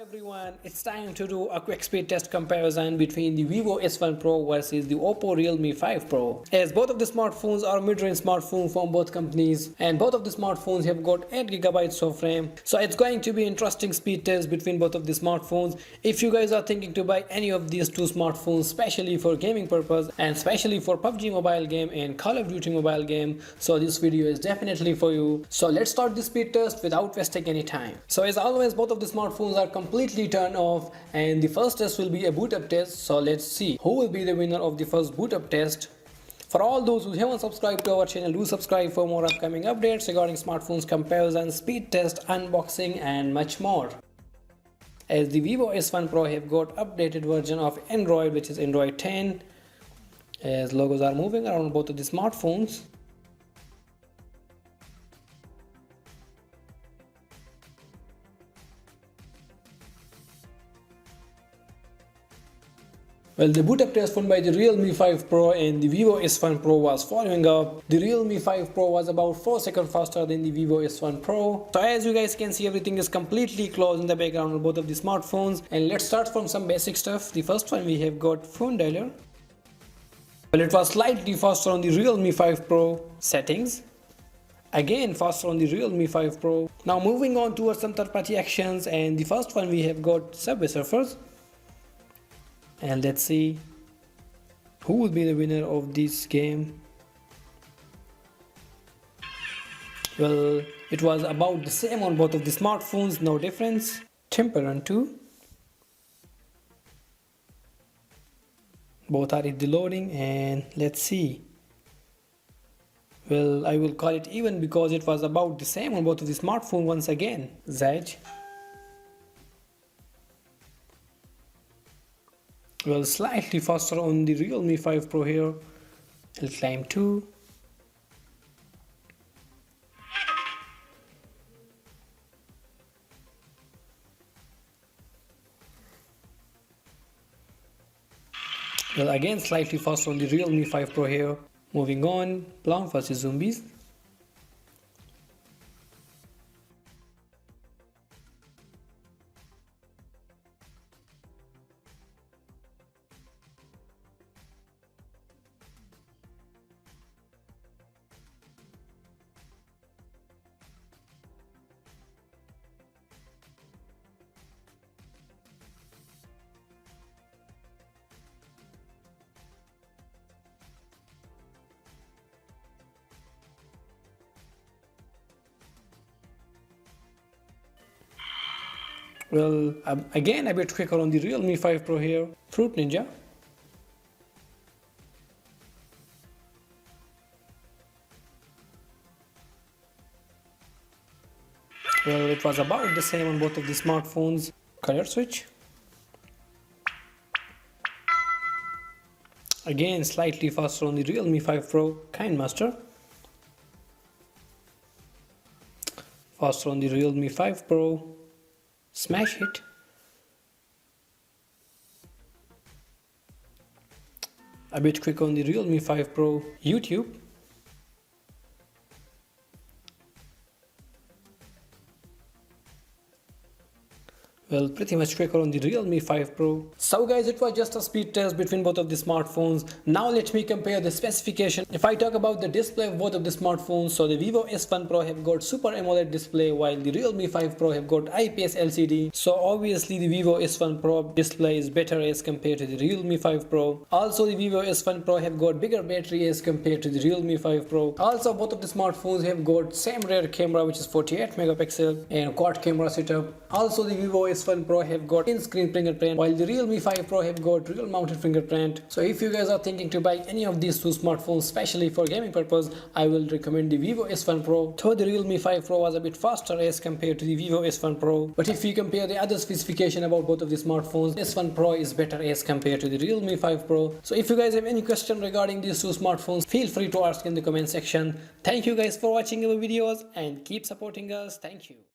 everyone, it's time to do a quick speed test comparison between the Vivo S1 Pro versus the Oppo Realme 5 Pro. As both of the smartphones are mid-range smartphones from both companies and both of the smartphones have got 8GB of RAM. So it's going to be interesting speed test between both of the smartphones. If you guys are thinking to buy any of these two smartphones, especially for gaming purpose and especially for PUBG mobile game and Call of Duty mobile game, so this video is definitely for you. So let's start the speed test without wasting any time. So as always, both of the smartphones are completely turned off and the first test will be a boot up test. So let's see who will be the winner of the first boot up test. For all those who haven't subscribed to our channel, do subscribe for more upcoming updates regarding smartphones comparison, speed test, unboxing and much more. As the Vivo S1 Pro have got updated version of Android, which is Android 10, as logos are moving around both of the smartphones. Well, the boot up test found by the Realme 5 Pro and the Vivo S1 Pro was following up. The Realme 5 Pro was about 4 seconds faster than the Vivo S1 Pro. So as you guys can see, everything is completely closed in the background on both of the smartphones. And let's start from some basic stuff. The first one, we have got phone dialer. Well, it was slightly faster on the Realme 5 Pro. Settings, again faster on the Realme 5 Pro. Now moving on towards some third-party actions, and the first one we have got Subway Surfers. And let's see who will be the winner of this game. Well, it was about the same on both of the smartphones, no difference. Temple Run 2. Both are at the loading, and let's see. Well, I will call it even because it was about the same on both of the smartphones once again. Zedge. Well, slightly faster on the Realme 5 Pro here. I'll climb 2. Well, again slightly faster on the Realme 5 Pro here. Moving on, Plants vs Zombies. Well, again a bit quicker on the Realme 5 Pro here. Fruit Ninja. Well, it was about the same on both of the smartphones. Color Switch. Again slightly faster on the Realme 5 Pro. Kindmaster. Faster on the Realme 5 Pro. Smash Hit. A bit quick on the Realme 5 Pro. YouTube. Well, pretty much quicker on the Realme 5 Pro. So guys, it was just a speed test between both of the smartphones. Now let me compare the specification. If I talk about the display of both of the smartphones, so the Vivo S1 Pro have got Super AMOLED display while the Realme 5 Pro have got IPS LCD. So obviously the Vivo S1 Pro display is better as compared to the Realme 5 Pro. Also the Vivo S1 Pro have got bigger battery as compared to the Realme 5 Pro. Also both of the smartphones have got same rear camera, which is 48 megapixel and quad camera setup. Also the Vivo S1 Pro have got in-screen fingerprint while the Realme 5 Pro have got real mounted fingerprint. So if you guys are thinking to buy any of these two smartphones especially for gaming purpose, I will recommend the Vivo S1 Pro. Though the Realme 5 Pro was a bit faster as compared to the Vivo S1 Pro, but if you compare the other specification about both of the smartphones, S1 Pro is better as compared to the Realme 5 Pro. So if you guys have any question regarding these two smartphones, feel free to ask in the comment section. Thank you guys for watching our videos and keep supporting us. Thank you.